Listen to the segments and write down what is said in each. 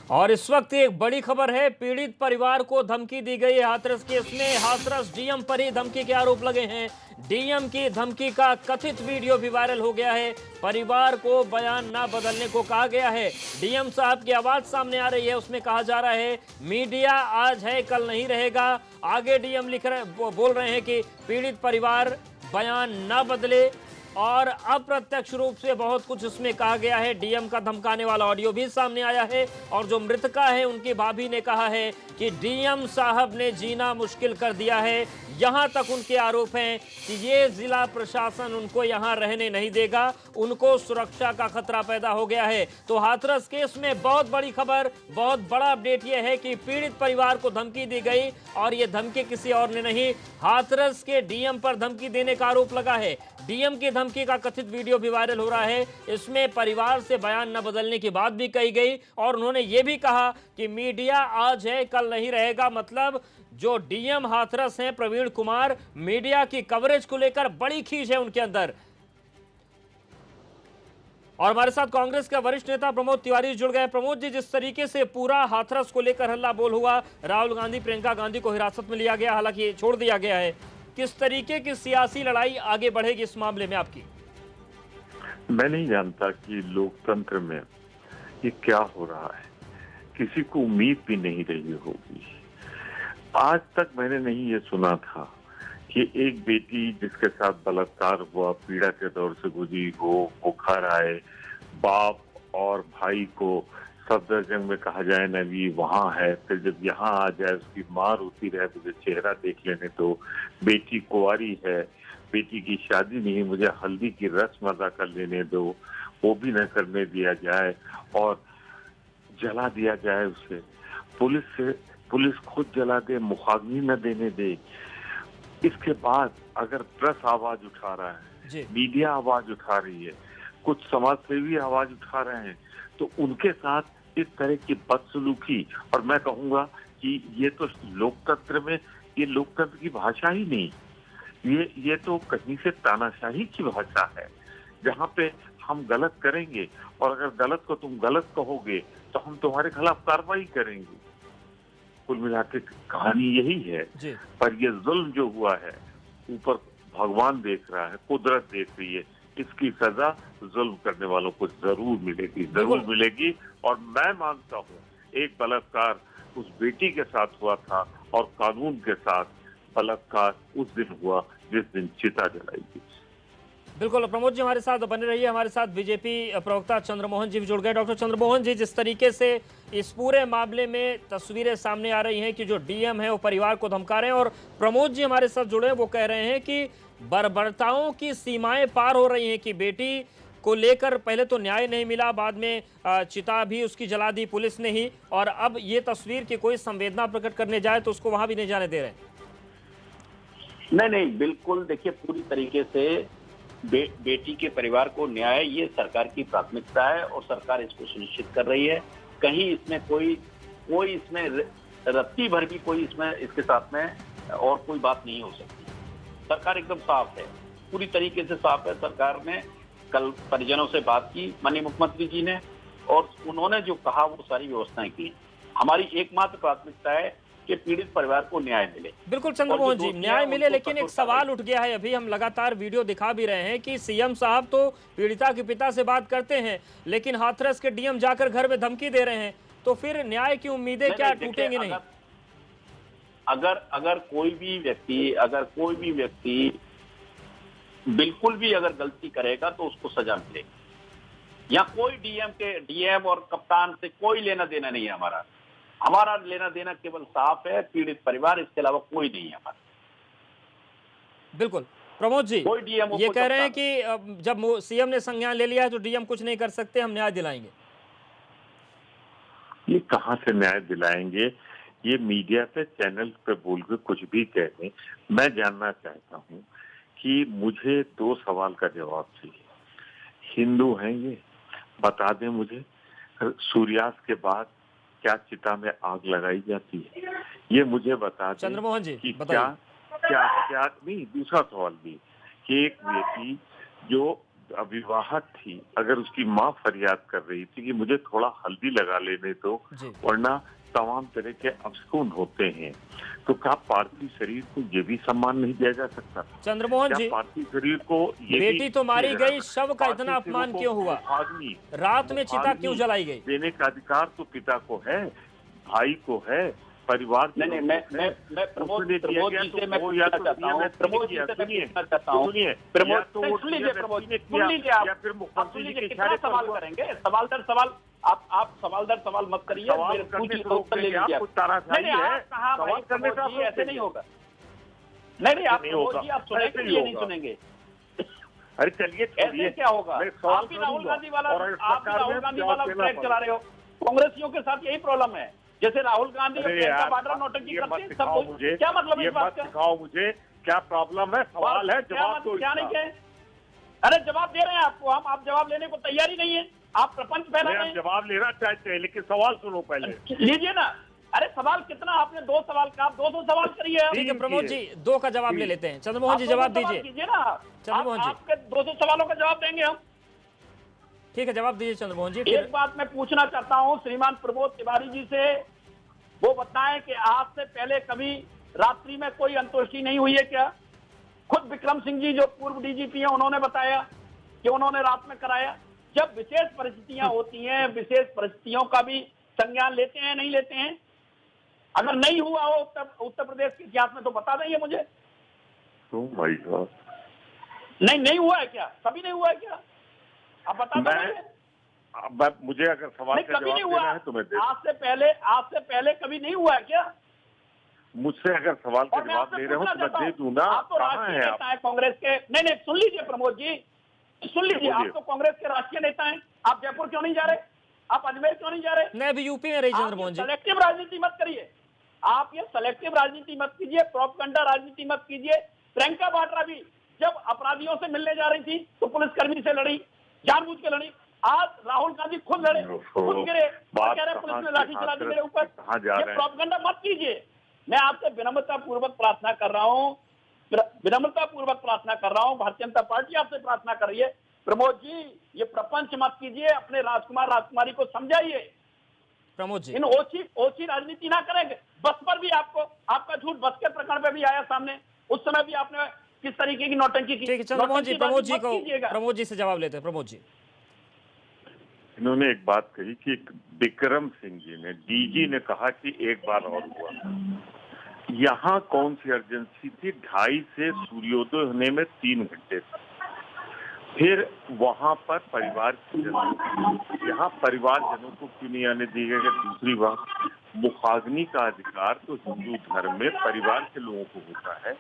और इस वक्त एक बड़ी खबर है, पीड़ित परिवार को धमकी दी गई है हाथरस केस में। हाथरस डीएम पर ही धमकी के आरोप लगे हैं। डीएम की धमकी का कथित वीडियो भी वायरल हो गया है। परिवार को बयान ना बदलने को कहा गया है। डीएम साहब की आवाज सामने आ रही है, उसमें कहा जा रहा है मीडिया आज है कल नहीं रहेगा। आगे डीएम बोल रहे हैं कि पीड़ित परिवार बयान ना बदले और अप्रत्यक्ष रूप से बहुत कुछ इसमें कहा गया है। डीएम का धमकाने वाला ऑडियो भी सामने आया है और जो मृतका है उनकी भाभी ने कहा है कि डीएम साहब ने जीना मुश्किल कर दिया है। यहां तक उनके आरोप हैं कि ये जिला प्रशासन उनको यहां रहने नहीं देगा, उनको सुरक्षा का खतरा पैदा हो गया है। तो हाथरस केस में बहुत बड़ी खबर, बहुत बड़ा अपडेट यह है कि पीड़ित परिवार को धमकी दी गई और यह धमकी किसी और ने नहीं, हाथरस के डीएम पर धमकी देने का आरोप लगा है। डीएम की धमकी का कथित वीडियो भी वायरल हो रहा है। इसमें परिवार से बयान न बदलने की बात भी कही गई और उन्होंने यह भी कहा कि मीडिया आज है कल नहीं रहेगा। मतलब जो डीएम हाथरस हैं प्रवीण कुमार, मीडिया की कवरेज को लेकर बड़ी खींच है उनके अंदर। और हमारे साथ कांग्रेस का वरिष्ठ नेता प्रमोद तिवारी जुड़ गए। प्रमोद जी, जिस तरीके से पूरा हाथरस को लेकर हल्ला बोल हुआ, राहुल गांधी प्रियंका गांधी को हिरासत में लिया गया, हालांकि छोड़ दिया गया है, किस तरीके की सियासी लड़ाई आगे बढ़ेगी इस मामले में आपकी? मैं नहीं जानता कि लोकतंत्र में ये क्या हो रहा है, किसी को उम्मीद भी नहीं रही होगी। आज तक मैंने नहीं ये सुना था कि एक बेटी जिसके साथ बलात्कार हुआ, पीड़ा के दौर से गुजरी हो, बुखार आए, बाप और भाई को सफदरजंग में कहा जाए ना भी वहां है, फिर जब यहाँ आ जाए उसकी मां रोती रहे, मुझे चेहरा देख लेने दो, बेटी कुंवारी है, बेटी की शादी नहीं, मुझे हल्दी की रस्म अदा कर लेने दो, वो भी न करने दिया जाए और जला दिया जाए उसे, पुलिस खुद जला दे, मुखाग्नि न देने दे। इसके बाद अगर प्रेस आवाज उठा रहा है, मीडिया आवाज उठा रही है, कुछ समाजसेवी आवाज उठा रहे हैं, तो उनके साथ इस तरह की बदसलूकी, और मैं कहूंगा कि ये तो लोकतंत्र में, ये लोकतंत्र की भाषा ही नहीं, ये तो कहीं से तानाशाही की भाषा है, जहाँ पे हम गलत करेंगे और अगर गलत को तुम गलत कहोगे तो हम तुम्हारे खिलाफ कार्रवाई करेंगे। कुल मिला के कहानी यही है। पर ये जुल्म जो हुआ है, ऊपर भगवान देख रहा है, कुदरत देख रही है, इसकी सजा जुल्म करने वालों को जरूर मिलेगी, जरूर मिलेगी। और मैं मानता हूँ एक बलात्कार उस बेटी के साथ हुआ था और कानून के साथ बलात्कार उस दिन हुआ जिस दिन चिता जलाई गई। बिल्कुल प्रमोद जी, हमारे साथ बने रहिए। हमारे साथ बीजेपी प्रवक्ता चंद्रमोहन जी भी जुड़ गए। डॉक्टर चंद्रमोहन जी, जिस तरीके से इस पूरे मामले में तस्वीरें सामने आ रही हैं कि जो डीएम है वो परिवार को धमका रहे हैं, और प्रमोद जी हमारे साथ जुड़े हैं, वो कह रहे हैं कि बर्बरताओं की सीमाएं पार हो रही हैं कि बेटी को लेकर पहले तो न्याय नहीं मिला, बाद में चिता भी उसकी जला दी पुलिस ने ही, और अब ये तस्वीर की कोई संवेदना प्रकट करने जाए तो उसको वहां भी नहीं जाने दे रहे। नहीं, बिल्कुल। देखिए, पूरी तरीके से बेटी के परिवार को न्याय, ये सरकार की प्राथमिकता है और सरकार इसको सुनिश्चित कर रही है। कहीं इसमें कोई इसमें रत्ती भर भी कोई इसमें इसके साथ में और कोई बात नहीं हो सकती। सरकार एकदम साफ है, पूरी तरीके से साफ है। सरकार ने कल परिजनों से बात की, माननीय मुख्यमंत्री जी ने, और उन्होंने जो कहा वो सारी व्यवस्थाएं की। हमारी एकमात्र प्राथमिकता है कि पीड़ित परिवार को न्याय मिले। बिल्कुल चंद्रमोहन जी, न्याय मिले, लेकिन एक सवाल उठ गया है, अभी हम लगातार वीडियो दिखा भी रहे हैं कि सीएम साहब तो पीड़िता के पिता से बात करते हैं, लेकिन हाथरस के डीएम जाकर घर में धमकी दे रहे हैं, तो फिर न्याय की उम्मीदें क्या टूटेंगी नहीं? अगर कोई भी व्यक्ति बिल्कुल भी अगर गलती करेगा तो उसको सजा मिलेगी। या कोई डीएम और कप्तान से कोई लेना देना नहीं है हमारा लेना देना केवल साफ है, पीड़ित परिवार, इसके अलावा कोई नहीं है हमारा। बिल्कुल प्रमोद जी, कोई डीएम ये कह रहे हैं कि जब सीएम ने संज्ञान ले लिया है तो डीएम कुछ नहीं कर सकते, हम न्याय दिलाएंगे। ये कहाँ से न्याय दिलाएंगे? ये मीडिया पे, चैनल पे बोल के कुछ भी कह दें। मैं जानना चाहता हूँ कि मुझे 2 सवाल का जवाब चाहिए। हिंदू हैं ये, बता दें मुझे, सूर्यास्त के बाद क्या चिता में आग लगाई जाती है? ये मुझे बता दें चंद्रमोहन जी कि क्या नहीं। दूसरा सवाल भी कि एक व्यक्ति जो अविवाहित थी, अगर उसकी माँ फरियाद कर रही थी कि मुझे थोड़ा हल्दी लगा लेने दो, वरना तमाम तरह के अपशकुन होते हैं, तो क्या पार्थिव शरीर को ये भी सम्मान नहीं दिया जा सकता? चंद्रमोहन जी, पार्थिव शरीर को ये बेटी तो मारी गई, शव का इतना अपमान क्यों हुआ? रात में चिता क्यों जलाई गई? देने का अधिकार तो पिता को है, भाई को है, परिवार। नहीं, मैं प्रमोद जी से मैं पूछना चाहता हूँ, प्रमोद जी से मैं पूछना चाहता हूँ, प्रमोद सुन लीजिए, प्रमोद सुन लीजिए, आप सुन लीजिए, कितना सवाल करेंगे? सवाल दर सवाल, आप सवाल दर सवाल मत करिए, उत्तर ले लीजिए। नहीं, आप कहा भाई प्रमोद जी, ऐसे नहीं होगा। नहीं, आप प्रमोद जी आप सुनेंगे या नहीं सुनेंगे? अरे चलिए, ऐसे क्या होगा? आप भी राहुल गांधी वाला ट्रैक चला रहे हो। कांग्रेसियों के साथ यही प्रॉब्लम है, जैसे राहुल गांधी और प्रियंका वाड्रा नौटंकी करते हैं, सब क्या मतलब इस बात का? सिखाओ मुझे क्या प्रॉब्लम है, सवाल है, जवाब दो। क्या नहीं कहे? अरे जवाब दे रहे हैं आपको हम, आप जवाब लेने को तैयार ही नहीं है, आप प्रपंच फैला रहे हैं। जवाब लेना चाहते हैं, लेकिन सवाल सुनो पहले। लीजिए ना। अरे सवाल कितना, आपने 2 सवाल का, आप 200 सवाल करिए। ठीक है प्रमोद जी, 2 का जवाब ले लेते हैं। चंद्रमोहन जी जवाब दीजिए ना, चंद्रमोहन जी, आपके 200 सवालों का जवाब देंगे हम। ठीक है, जवाब दीजिए चंद्रमोहन जी। एक बात मैं पूछना चाहता हूँ श्रीमान प्रमोद तिवारी जी से, वो बताएं कि आज से पहले कभी रात्रि में कोई अंत्येष्टि नहीं हुई है क्या? खुद विक्रम सिंह जी जो पूर्व डीजीपी हैं, उन्होंने बताया कि उन्होंने रात में कराया। जब विशेष परिस्थितियां होती हैं, विशेष परिस्थितियों का भी संज्ञान लेते हैं, नहीं लेते हैं? अगर नहीं हुआ हो उत्तर प्रदेश के इतिहास में तो बता देंगे मुझे। नहीं हुआ है क्या? कभी नहीं हुआ है क्या? आप बता देंगे। मुझे अगर सवाल का कभी नहीं जवाब हुआ देना है तो मैं दे। आज से पहले कभी नहीं हुआ है क्या? मुझसे अगर सवाल का जवाब दे रहे हो तो मैं दे दूं ना। आप तो राष्ट्रीय नेता है कांग्रेस के। नहीं, सुन लीजिए प्रमोद जी, सुन लीजिए, आप तो कांग्रेस के राष्ट्रीय नेता हैं। आप जयपुर क्यों नहीं जा रहे? आप अजमेर क्यों नहीं जा रहे? मैं अभी यूपी में रही चंद्रमोहन जी। सेलेक्टिव राजनीति मत करिए, आप ये सेलेक्टिव राजनीति मत कीजिए, प्रोपगंडा राजनीति मत कीजिए। प्रियंका वाड्रा भी जब अपराधियों से मिलने जा रही थी तो पुलिसकर्मी से लड़ी, जानबूझ के लड़ी। आज राहुल गांधी खुद लड़े, खुद गिरे, कह रहे पुलिस ने लाठी चला दी मेरे ऊपर। ये प्रोपगंडा मत कीजिए। मैं आपसे विनम्रता पूर्वक प्रार्थना कर रहा हूँ, भारतीय जनता पार्टी आपसे प्रार्थना कर रही है, प्रमोद जी ये प्रपंच मत कीजिए, अपने राजकुमार राजकुमारी को समझाइए। प्रमोद जी, इन ओछी राजनीति ना करेंगे। बस पर भी आपका झूठ बस के प्रकरण पे भी आया सामने, उस समय भी आपने किस तरीके की नौटंकी की। ठीक है चंद्रमोहन जी, प्रमोद जी से जवाब लेते हैं। प्रमोद जी, इन्होंने एक बात कही कि विक्रम सिंह जी ने, डीजी ने कहा कि एक बार और हुआ। यहाँ कौन सी अर्जेंसी थी? 2:30 से सूर्योदय होने में 3 घंटे थे। फिर वहां पर परिवार के जनों, यहाँ परिवारजनों को क्यों नहीं आने दी गई? दूसरी बात, मुखाग्नि का अधिकार तो हिंदू धर्म में परिवार के लोगों को होता है,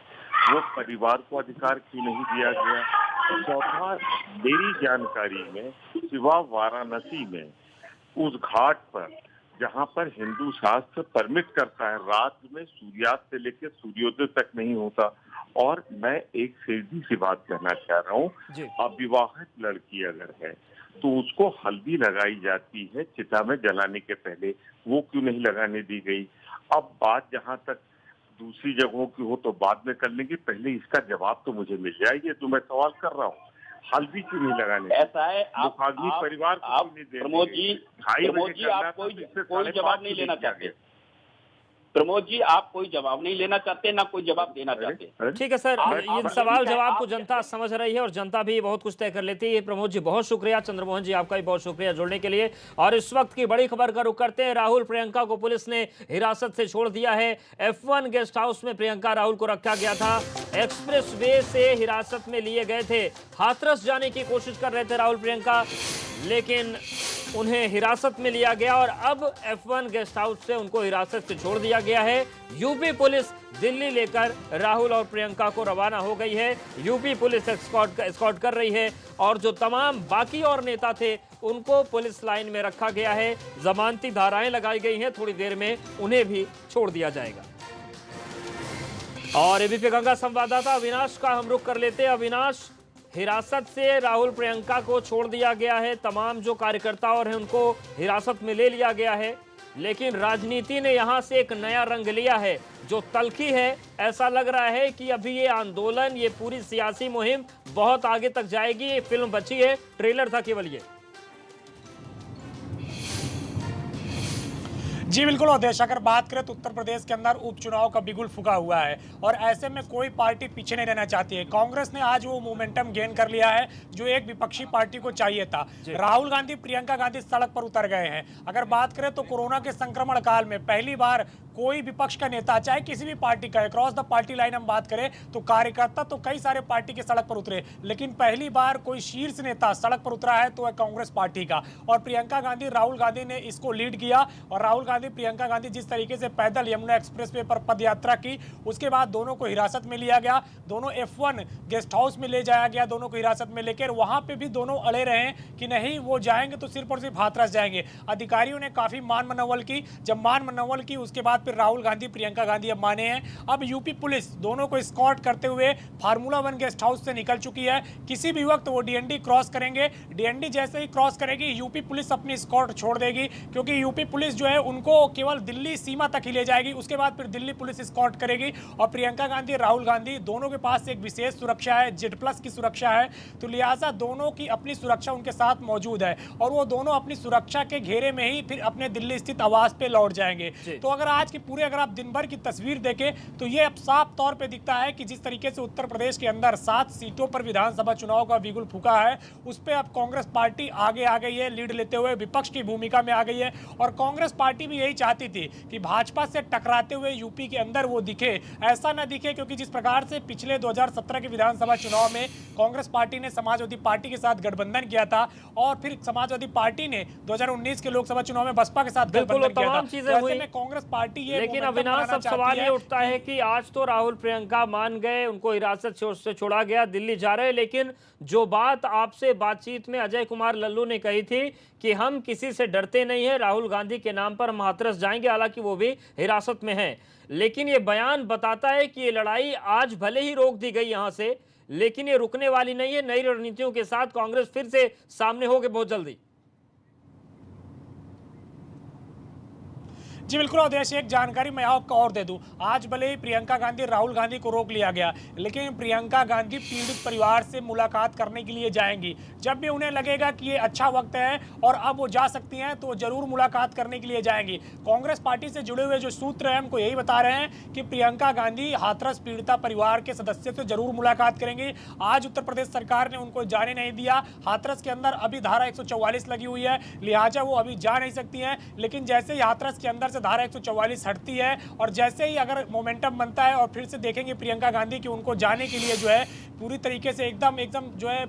वो परिवार को अधिकार क्यों नहीं दिया गया? चौथा, मेरी जानकारी में सिवा वाराणसी में उस घाट पर जहाँ पर हिंदू शास्त्र परमिट करता है रात में सूर्यास्त से लेकर सूर्योदय तक नहीं होता। और मैं एक सीधी सी बात कहना चाह रहा हूँ, अविवाहित लड़की अगर है तो उसको हल्दी लगाई जाती है चिता में जलाने के पहले, वो क्यों नहीं लगाने दी गई? अब बात जहाँ तक दूसरी जगहों की हो तो बाद में कर लेंगे, पहले इसका जवाब तो मुझे मिल जाए। ये तो मैं सवाल कर रहा हूँ, हल्दी क्यों नहीं लगाने? ऐसा है, आप परिवार को आप प्रमोद जी आप कोई जवाब नहीं लेना चाहते। प्रमोद जी आप कोई जवाब नहीं लेना चाहते, ना कोई जवाब देना चाहते। ठीक है सर, इन सवाल जवाब को जनता समझ रही है और जनता भी बहुत कुछ तय कर लेती है। प्रमोद जी बहुत शुक्रिया, चंद्रमोहन जी आपका भी बहुत शुक्रिया जुड़ने के लिए। और इस वक्त की बड़ी खबर का रुख करते हैं। राहुल प्रियंका को पुलिस ने हिरासत से छोड़ दिया है। F1 गेस्ट हाउस में प्रियंका राहुल को रखा गया था। एक्सप्रेस वे से हिरासत में लिए गए थे। हाथरस जाने की कोशिश कर रहे थे राहुल प्रियंका, लेकिन उन्हें हिरासत में लिया गया और अब F1 गेस्ट हाउस से उनको हिरासत से छोड़ दिया गया है। यूपी पुलिस दिल्ली लेकर राहुल और प्रियंका को रवाना हो गई है। यूपी पुलिस एस्कॉर्ट कर रही है और जो तमाम बाकी और नेता थे उनको पुलिस लाइन में रखा गया है। जमानती धाराएं लगाई गई हैं, थोड़ी देर में उन्हें भी छोड़ दिया जाएगा। और एबीपी गंगा संवाददाता अविनाश का हम रुख कर लेते हैं। अविनाश, हिरासत से राहुल प्रियंका को छोड़ दिया गया है, तमाम जो कार्यकर्ता और हैं उनको हिरासत में ले लिया गया है, लेकिन राजनीति ने यहां से एक नया रंग लिया है जो तल्खी है। ऐसा लग रहा है कि अभी ये आंदोलन, ये पूरी सियासी मुहिम बहुत आगे तक जाएगी। ये फिल्म बची है, ट्रेलर था केवल ये। जी बिल्कुल अवधेश, अगर बात करें तो उत्तर प्रदेश के अंदर उपचुनाव का बिगुल फूका हुआ है और ऐसे में कोई पार्टी पीछे नहीं रहना चाहती है। कांग्रेस ने आज वो मोमेंटम गेन कर लिया है जो एक विपक्षी पार्टी को चाहिए था। राहुल गांधी, प्रियंका गांधी सड़क पर उतर गए हैं। अगर बात करें तो कोरोना के संक्रमण काल में पहली बार कोई विपक्ष का नेता, चाहे किसी भी पार्टी का, क्रॉस द पार्टी लाइन हम बात करें तो कार्यकर्ता तो कई सारे पार्टी के सड़क पर उतरे, लेकिन पहली बार कोई शीर्ष नेता सड़क पर उतरा है तो वह कांग्रेस पार्टी का। और प्रियंका गांधी, राहुल गांधी ने इसको लीड किया। और राहुल गांधी, प्रियंका गांधी जिस तरीके से पैदल यमुना एक्सप्रेस वे पर पद यात्रा की, उसके बाद दोनों को हिरासत में लिया गया, दोनों F1 गेस्ट हाउस में ले जाया गया, दोनों को हिरासत में लेकर वहां पे भी दोनों अड़े रहे कि नहीं वो जाएंगे तो सिर्फ और सिर्फ हाथरस जाएंगे। अधिकारियों ने काफी मान मनौवल की। जब मान मनौवल की उसके बाद फिर राहुल गांधी, प्रियंका गांधी अब माने हैं। अब यूपी पुलिस दोनों को स्कॉट करते हुए फार्मूला 1 गेस्ट हाउस से निकल चुकी है। किसी भी वक्त वो डीएनडी क्रॉस करेंगे। डीएनडी जैसे ही क्रॉस करेगी यूपी पुलिस अपनी स्कॉट छोड़ देगी, क्योंकि यूपी पुलिस जो है उनको केवल दिल्ली सीमा तक ही ले जाएगी। उसके बाद फिर दिल्ली पुलिस स्कॉट करेगी। और प्रियंका गांधी, राहुल गांधी दोनों के पास एक विशेष सुरक्षा है, Z+ की सुरक्षा है, तो लिहाजा दोनों की अपनी सुरक्षा उनके साथ मौजूद है और वो दोनों अपनी सुरक्षा के घेरे में ही फिर अपने दिल्ली स्थित आवास पे लौट जाएंगे। तो अगर आज की पूरे, अगर आप दिन भर की तस्वीर देखें तो ये अब साफ तौर पे दिखता है कि जिस तरीके से उत्तर प्रदेश के अंदर 7 सीटों पर विधानसभा चुनाव का बिगुल फूका है, उस पर अब कांग्रेस पार्टी आगे आ गई है, लीड लेते हुए विपक्ष की भूमिका में आ गई है। और कांग्रेस पार्टी भी यही चाहती थी कि भाजपा से टकराते हुए यूपी के अंदर वो दिखे, ऐसा ना दिखे, क्योंकि जिस प्रकार से पिछले 2017 के विधानसभा चुनाव में कांग्रेस पार्टी ने समाजवादी पार्टी के साथ गठबंधन किया था और फिर समाजवादी पार्टी ने 2019 के लोकसभा चुनाव में बसपा के साथ गठबंधन किया था। चीजें हुई कांग्रेस पार्टी ये, लेकिन अविनाश अब सवाल ये उठता है कि आज तो राहुल प्रियंका मान गए, उनको हिरासत से छोड़ा गया, दिल्ली जा रहे, लेकिन जो बात आपसे बातचीत में अजय कुमार लल्लू ने कही थी कि हम किसी से डरते नहीं है, राहुल गांधी के नाम पर हम हाथरस जाएंगे, हालांकि वो भी हिरासत में हैं, लेकिन ये बयान बताता है कि ये लड़ाई आज भले ही रोक दी गई यहां से, लेकिन ये रुकने वाली नहीं है। नई रणनीतियों के साथ कांग्रेस फिर से सामने होगी बहुत जल्दी। जी बिल्कुल अवधेश, एक जानकारी मैं आपको और दे दूं। आज भले ही प्रियंका गांधी, राहुल गांधी को रोक लिया गया, लेकिन प्रियंका गांधी पीड़ित परिवार से मुलाकात करने के लिए जाएंगी। जब भी उन्हें लगेगा कि ये अच्छा वक्त है और अब वो जा सकती हैं तो जरूर मुलाकात करने के लिए जाएंगी। कांग्रेस पार्टी से जुड़े हुए जो सूत्र हैं हमको यही बता रहे हैं कि प्रियंका गांधी हाथरस पीड़िता परिवार के सदस्य से जरूर मुलाकात करेंगी। आज उत्तर प्रदेश सरकार ने उनको जाने नहीं दिया। हाथरस के अंदर अभी धारा 144 लगी हुई है, लिहाजा वो अभी जा नहीं सकती हैं। लेकिन जैसे ही हाथरस के अंदर धारा 144 हटती है और जैसे ही अगर मोमेंटम बनता है और फिर से देखेंगे प्रियंका गांधी कि उनको जाने के लिए जो है पूरी तरीके से एकदम जो है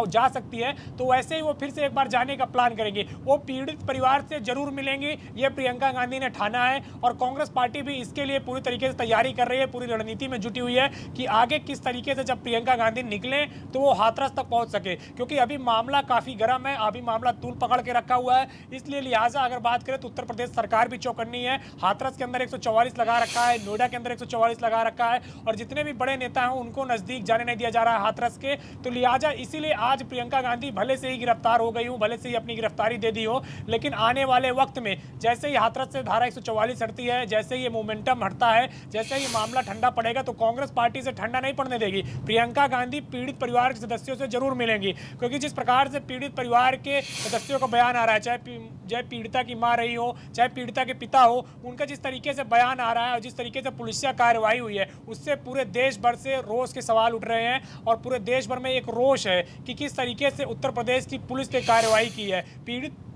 जा सकती है, तो वैसे ही वो फिर से एक बार जाने का प्लान करेंगे। वो पीड़ित परिवार से जरूर मिलेंगी, ये प्रियंका गांधी ने ठाना है और कांग्रेस पार्टी भी इसके लिए पूरी तरीके से तैयारी कर रही है, पूरी रणनीति में जुटी हुई है कि आगे किस तरीके से जब प्रियंका गांधी निकले तो वो हाथरस तक पहुंच सके, क्योंकि अभी मामला काफी गर्म है, अभी मामला तूल पकड़ के रखा हुआ है। इसलिए लिहाजा अगर बात करें तो उत्तर प्रदेश सरकार भी चौकन्नी है। हाथरस के अंदर 144 लगा रखा है, नोएडा के अंदर 144 लगा रखा है और जितने भी बड़े नेता हैं उनको नजदीक जाने नहीं दिया जा रहा है हाथरस के। तो लिहाजा इसीलिए आज प्रियंका गांधी भले से ही गिरफ्तार हो गई हो, भले से ही अपनी गिरफ्तारी दे दी हो, लेकिन आने वाले वक्त में जैसे ही हाथरस से धारा 144 हटती है, जैसे ही ये मोमेंटम हटता है, जैसे ही मामला ठंडा पड़ेगा तो कांग्रेस पार्टी से ठंडा नहीं पड़ने देगी। प्रियंका गांधी पीड़ित परिवार के सदस्यों से जरूर मिलेंगी, क्योंकि जिस प्रकार से पीड़ित परिवार के सदस्यों का बयान आ रहा है, चाहे पीड़िता की मां रही हो, चाहे पीड़िता के पिता हो, उनका जिस तरीके से बयान आ रहा है और जिस तरीके से पुलिसिया कार्रवाई हुई है, उससे पूरे देश भर से रोष के सवाल उठ रहे हैं और पूरे देश भर में एक रोष है कि किस तरीके से उत्तर प्रदेश की पुलिस ने कार्रवाई की है।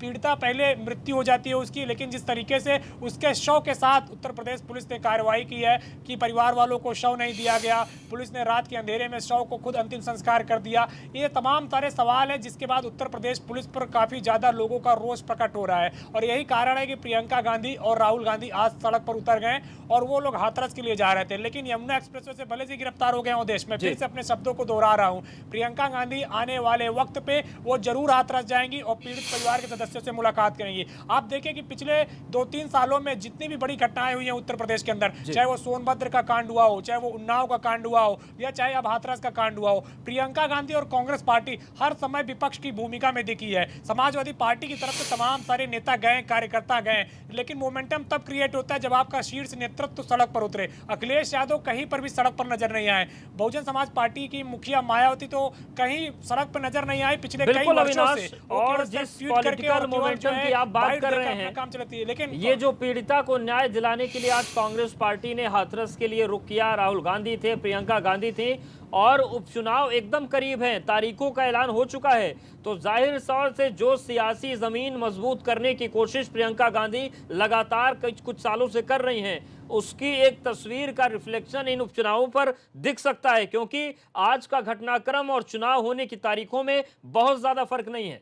पीड़िता पहले मृत्यु हो जाती है उसकी, लेकिन जिस तरीके से उसके शव के साथ उत्तर प्रदेश पुलिस ने कार्रवाई की है कि परिवार वालों को शव नहीं दिया गया, पुलिस ने रात के अंधेरे में शव को खुद अंतिम संस्कार कर दिया। ये तमाम सारे सवाल हैं जिसके बाद उत्तर प्रदेश पुलिस पर काफी ज्यादा लोगों का रोष प्रकट हो रहा है और यही कारण है कि प्रियंका गांधी और राहुल गांधी आज सड़क पर उतर गए और वो लोग हाथरस के लिए जा रहे थे, लेकिन यमुना एक्सप्रेसवे से भले से गिरफ्तार हो गए हो देश में। फिर से अपने शब्दों को दोहरा रहा हूं, प्रियंका गांधी आने वाले वक्त पे वो जरूर हाथरस जाएंगी और पीड़ित परिवार के सदस्य सदस्यों से मुलाकात करेंगी। आप देखें कि पिछले 2-3 सालों में जितनी भी बड़ी घटनाएं हुई हैं उत्तर प्रदेश के अंदर, चाहे वो सोनभद्र का कांड हुआ हो, चाहे वो उन्नाव का कांड हुआ हो, या चाहे अब हाथरस का कांड हुआ हो, प्रियंका गांधी और कांग्रेस पार्टी हर समय विपक्ष की भूमिका में दिखी है। समाजवादी पार्टी की तरफ से तमाम सारे नेता गए, कार्यकर्ता गए, लेकिन मोमेंटम तब क्रिएट होता है जब आपका शीर्ष नेतृत्व सड़क पर उतरे। अखिलेश यादव कहीं पर भी सड़क पर नजर नहीं आए। बहुजन समाज पार्टी की मुखिया मायावती तो कहीं सड़क पर नजर नहीं आई पिछले कई वर्षों से। और जिस पॉलिटिकल मोमेंटम की आप बात कर रहे हैं, काम चलाती है, लेकिन ये जो पीड़िता को न्याय दिलाने के लिए आज कांग्रेस पार्टी ने हाथरस के लिए रुख किया, राहुल गांधी थे, प्रियंका गांधी थी, और उपचुनाव एकदम करीब हैं, तारीखों का ऐलान हो चुका है, तो जाहिर तौर से जो सियासी जमीन मजबूत करने की कोशिश प्रियंका गांधी लगातार कुछ सालों से कर रही हैं, उसकी एक तस्वीर का रिफ्लेक्शन इन उपचुनावों पर दिख सकता है, क्योंकि आज का घटनाक्रम और चुनाव होने की तारीखों में बहुत ज्यादा फर्क नहीं है।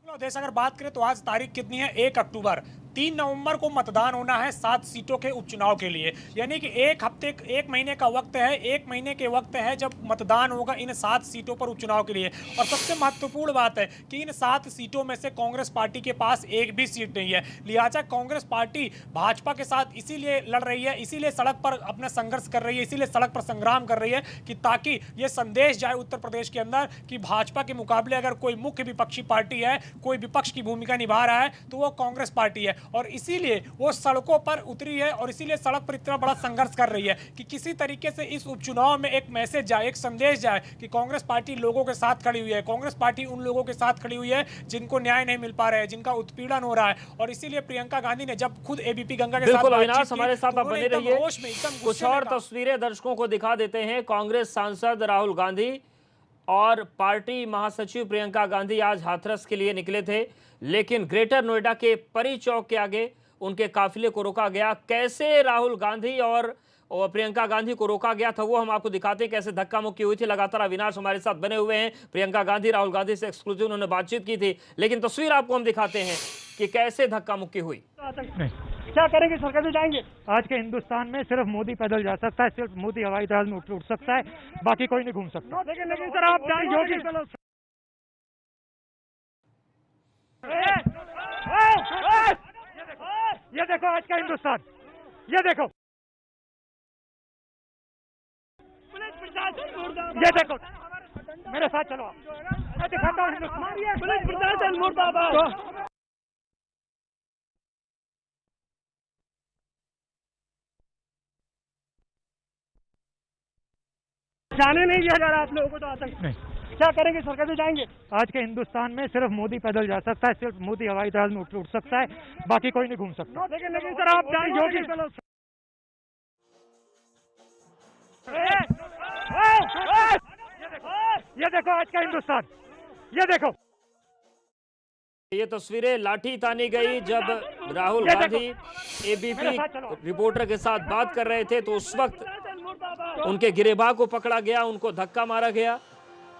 देश अगर बात करें तो आज तारीख कितनी है? 1 अक्टूबर। 3 नवंबर को मतदान होना है 7 सीटों के उपचुनाव के लिए, यानी कि 1 महीने का वक्त है। 1 महीने के वक्त है जब मतदान होगा इन 7 सीटों पर उपचुनाव के लिए। और सबसे महत्वपूर्ण बात है कि इन 7 सीटों में से कांग्रेस पार्टी के पास एक भी सीट नहीं है। लिहाजा कांग्रेस पार्टी भाजपा के साथ इसीलिए लड़ रही है, इसीलिए सड़क पर अपना संघर्ष कर रही है, इसीलिए सड़क पर संग्राम कर रही है कि ताकि ये संदेश जाए उत्तर प्रदेश के अंदर कि भाजपा के मुकाबले अगर कोई मुख्य विपक्षी पार्टी है, कोई विपक्ष की भूमिका निभा रहा है, तो वो कांग्रेस पार्टी है। और इसीलिए वो सड़कों पर उतरी है और इसीलिए सड़क पर इतना बड़ा संघर्ष कर रही है कि किसी तरीके से इस उपचुनाव में एक मैसेज जाए, एक संदेश जाए कि कांग्रेस पार्टी लोगों के साथ खड़ी हुई है। कांग्रेस पार्टी उन लोगों के साथ खड़ी हुई है जिनको न्याय नहीं मिल पा रहा है, जिनका उत्पीड़न हो रहा है। और इसीलिए प्रियंका गांधी ने जब खुद एबीपी गंगा के साथ अविनाश हमारे साथ आप बने रहिए, कुछ और तस्वीरें दर्शकों को दिखा देते हैं। कांग्रेस सांसद राहुल गांधी और पार्टी महासचिव प्रियंका गांधी आज हाथरस के लिए निकले थे, लेकिन ग्रेटर नोएडा के परी चौक के आगे उनके काफिले को रोका गया। कैसे राहुल गांधी और प्रियंका गांधी को रोका गया था वो हम आपको दिखाते हैं, कैसे धक्का मुक्की हुई थी। लगातार अविनाश हमारे साथ बने हुए हैं। प्रियंका गांधी राहुल गांधी से एक्सक्लूसिव उन्होंने बातचीत की थी, लेकिन तस्वीर आपको हम दिखाते हैं कि कैसे धक्का मुक्की हुई। क्या करेंगे? सरकार से जाएंगे। आज के हिंदुस्तान में सिर्फ मोदी पैदल जा सकता है, सिर्फ मोदी हवाई जहाज में उठ सकता है, बाकी कोई नहीं घूम सकता। लेकिन सर आप जाएंगे। ये देखो आज का हिंदुस्तान, ये देखो, ये देखो, मेरे साथ चलो आप, मैं दिखाता हूँ हिंदुस्तान। पुलिस प्रशासन मुर्दाबाद। जाने नहीं दिया जा रहा आप लोगों को तो आतंक नहीं। क्या करेंगे? सरकार से जाएंगे। आज के हिंदुस्तान में सिर्फ मोदी पैदल जा सकता है, सिर्फ मोदी हवाई जहाज में उठ सकता है, बाकी कोई नहीं घूम सकता। लेकिन सर आप जाएंगे। ये देखो आज का हिंदुस्तान, ये देखो। ये तस्वीरें लाठी तानी गई जब राहुल गांधी एबीपी रिपोर्टर के साथ बात कर रहे थे, तो उस वक्त उनके गिरेबान को पकड़ा गया, उनको धक्का मारा गया।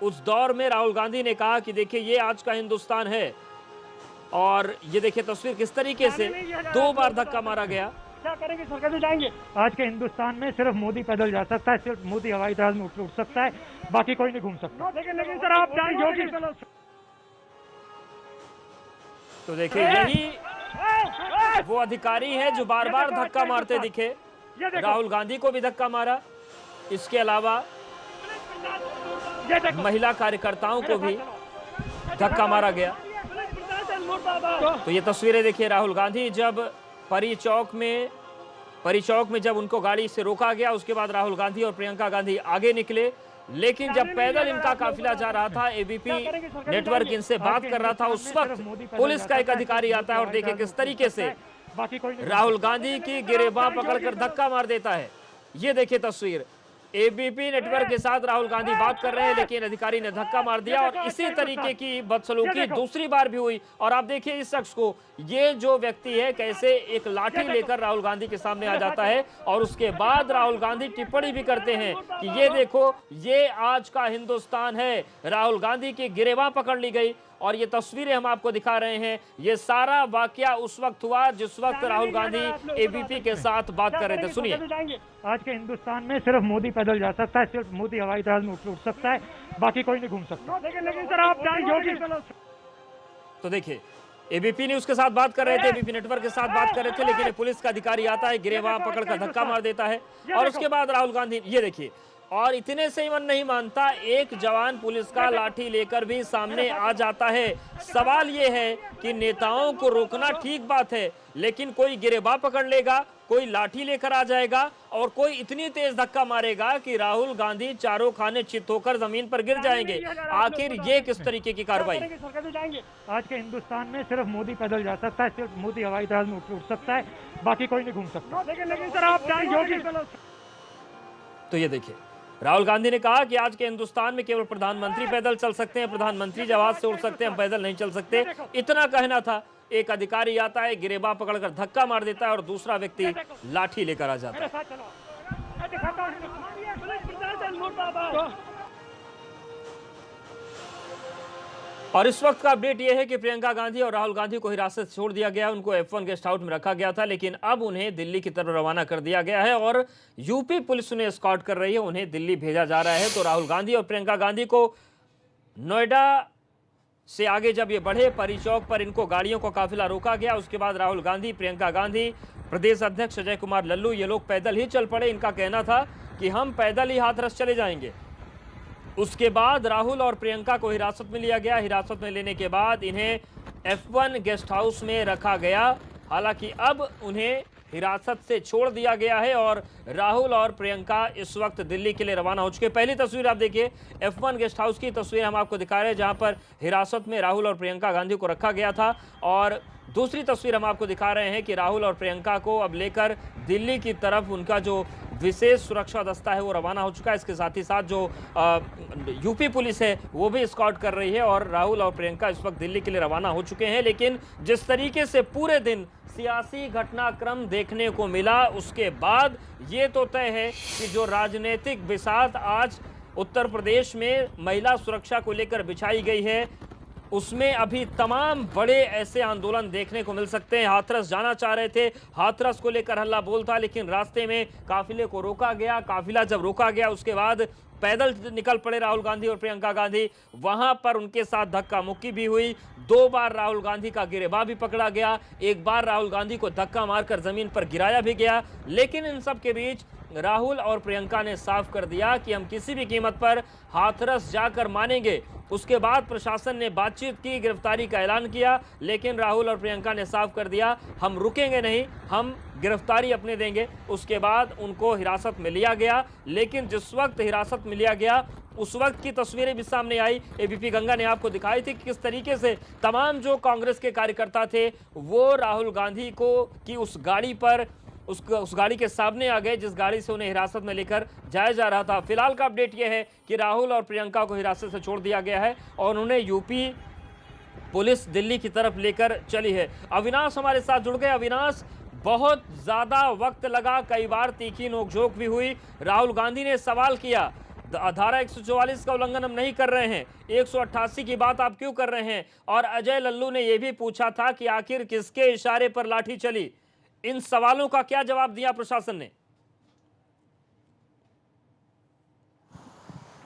उस दौर में राहुल गांधी ने कहा कि देखिए ये आज का हिंदुस्तान है, और ये देखिए तस्वीर किस तरीके से 2 बार धक्का मारा गया। क्या करेंगे? सरकार से जाएंगे। आज के हिंदुस्तान में सिर्फ मोदी पैदल जा सकता है, सिर्फ मोदी हवाई जहाज में उठ सकता है, बाकी कोई नहीं घूम सकता। लेकिन सर आप जाएंगे। तो देखिए यही वो अधिकारी है जो बार बार धक्का मारते दिखे। राहुल गांधी को भी धक्का मारा, इसके अलावा महिला कार्यकर्ताओं को भी धक्का मारा गया। तो ये तस्वीरें देखिए, राहुल गांधी जब परी चौक में जब उनको गाड़ी से रोका गया, उसके बाद राहुल गांधी और प्रियंका गांधी आगे निकले, लेकिन जब पैदल इनका काफिला जा रहा था, एबीपी नेटवर्क इनसे बात कर रहा था, उस वक्त पुलिस का एक अधिकारी आता है और देखिए किस तरीके से राहुल गांधी की गिरेबान पकड़कर धक्का मार देता है। ये देखिए तस्वीर, एबीपी नेटवर्क के साथ राहुल गांधी बात कर रहे हैं, लेकिन अधिकारी ने धक्का मार दिया। और इसी तरीके की बदसलूकी दूसरी बार भी हुई। और आप देखिए इस शख्स को, ये जो व्यक्ति है कैसे एक लाठी लेकर राहुल गांधी के सामने आ जाता है, और उसके बाद राहुल गांधी टिप्पणी भी करते हैं कि ये देखो ये आज का हिंदुस्तान है। राहुल गांधी की गिरेबान पकड़ ली गई, और ये तस्वीरें हम आपको दिखा रहे हैं। ये सारा वाकया उस वक्त हुआ जिस वक्त राहुल गांधी एबीपी के साथ बात कर रहे थे। सुनिए। आज के हिंदुस्तान में सिर्फ मोदी पैदल जा सकता है, सिर्फ मोदी हवाई जहाज में उठ सकता है, बाकी कोई नहीं घूम सकता। लेकिन सर आप तो देखिए, एबीपी न्यूज के साथ बात कर रहे थे, एबीपी नेटवर्क के साथ बात कर रहे थे, लेकिन पुलिस का अधिकारी आता है, गिरेबान पकड़कर धक्का मार देता है और उसके बाद राहुल गांधी, ये देखिए, और इतने से ही मन नहीं मानता, एक जवान पुलिस का लाठी लेकर भी सामने आ जाता है। सवाल ये है कि नेताओं को रोकना ठीक बात है, लेकिन कोई गिरेबान पकड़ लेगा, कोई लाठी लेकर आ जाएगा और कोई इतनी तेज धक्का मारेगा कि राहुल गांधी चारों खाने चित होकर जमीन पर गिर जाएंगे। आखिर ये किस तरीके की कार्रवाई? आज के हिंदुस्तान में सिर्फ मोदी पैदल जा सकता है, सिर्फ मोदी हवाई जहाज में उठ सकता है, बाकी कोई नहीं घूम सकता। लेकिन सर आप तो ये देखिए, राहुल गांधी ने कहा कि आज के हिंदुस्तान में केवल प्रधानमंत्री पैदल चल सकते हैं, प्रधानमंत्री जहाज से उड़ सकते हैं, हम पैदल नहीं चल सकते, इतना कहना था। एक अधिकारी आता है, गिरेबान पकड़कर धक्का मार देता है और दूसरा व्यक्ति लाठी लेकर आ जाता है। और इस वक्त का अपडेट यह है कि प्रियंका गांधी और राहुल गांधी को हिरासत से छोड़ दिया गया, उनको F1 गेस्ट हाउस में रखा गया था, लेकिन अब उन्हें दिल्ली की तरफ रवाना कर दिया गया है और यूपी पुलिस उन्हें एस्कॉर्ट कर रही है, उन्हें दिल्ली भेजा जा रहा है। तो राहुल गांधी और प्रियंका गांधी को नोएडा से आगे जब ये बढ़े, परी चौक पर इनको गाड़ियों का काफिला रोका गया। उसके बाद राहुल गांधी, प्रियंका गांधी, प्रदेश अध्यक्ष अजय कुमार लल्लू, ये लोग पैदल ही चल पड़े। इनका कहना था कि हम पैदल ही हाथरस चले जाएंगे। उसके बाद राहुल और प्रियंका को हिरासत में लिया गया। हिरासत में लेने के बाद इन्हें F1 गेस्ट हाउस में रखा गया। हालांकि अब उन्हें हिरासत से छोड़ दिया गया है और राहुल और प्रियंका इस वक्त दिल्ली के लिए रवाना हो चुके। पहली तस्वीर आप देखिए, F1 गेस्ट हाउस की तस्वीर हम आपको दिखा रहे हैं, जहां पर हिरासत में राहुल और प्रियंका गांधी को रखा गया था। और दूसरी तस्वीर हम आपको दिखा रहे हैं कि राहुल और प्रियंका को अब लेकर दिल्ली की तरफ उनका जो विशेष सुरक्षा दस्ता है वो रवाना हो चुका है। इसके साथ ही साथ जो यूपी पुलिस है वो भी स्कॉट कर रही है और राहुल और प्रियंका इस वक्त दिल्ली के लिए रवाना हो चुके हैं। लेकिन जिस तरीके से पूरे दिन सियासी घटनाक्रम देखने को मिला, उसके बाद ये तो तय है कि जो राजनीतिक बिसात आज उत्तर प्रदेश में महिला सुरक्षा को लेकर बिछाई गई है, उसमें अभी तमाम बड़े ऐसे आंदोलन देखने को मिल सकते हैं। हाथरस जाना चाह रहे थे, हाथरस को लेकर हल्ला बोल था, लेकिन रास्ते में काफिले को रोका गया। काफिला जब रोका गया उसके बाद पैदल निकल पड़े राहुल गांधी और प्रियंका गांधी। वहां पर उनके साथ धक्का मुक्की भी हुई। 2 बार राहुल गांधी का गिरेबान भी पकड़ा गया, 1 बार राहुल गांधी को धक्का मारकर जमीन पर गिराया भी गया। लेकिन इन सब के बीच राहुल और प्रियंका ने साफ कर दिया कि हम किसी भी कीमत पर हाथरस जाकर मानेंगे। उसके बाद प्रशासन ने बातचीत की, गिरफ्तारी का ऐलान किया, लेकिन राहुल और प्रियंका ने साफ कर दिया हम रुकेंगे नहीं, हम गिरफ्तारी अपने देंगे। उसके बाद उनको हिरासत में लिया गया। लेकिन जिस वक्त हिरासत में लिया गया उस वक्त की तस्वीरें भी सामने आई। एबीपी गंगा ने आपको दिखाई थी कि किस तरीके से तमाम जो कांग्रेस के कार्यकर्ता थे वो राहुल गांधी को की उस गाड़ी पर उस गाड़ी के सामने आ गए जिस गाड़ी से उन्हें हिरासत में लेकर जाया जा रहा था। फिलहाल का अपडेट यह है कि राहुल और प्रियंका को हिरासत से छोड़ दिया गया है और उन्हें यूपी पुलिस दिल्ली की तरफ लेकर चली है। अविनाश हमारे साथ जुड़ गए। अविनाश, बहुत ज्यादा वक्त लगा, कई बार तीखी नोकझोंक भी हुई। राहुल गांधी ने सवाल किया, धारा 144 का उल्लंघन हम नहीं कर रहे हैं, 188 की बात आप क्यों कर रहे हैं? और अजय लल्लू ने यह भी पूछा था कि आखिर किसके इशारे पर लाठी चली। इन सवालों का क्या जवाब दिया प्रशासन ने?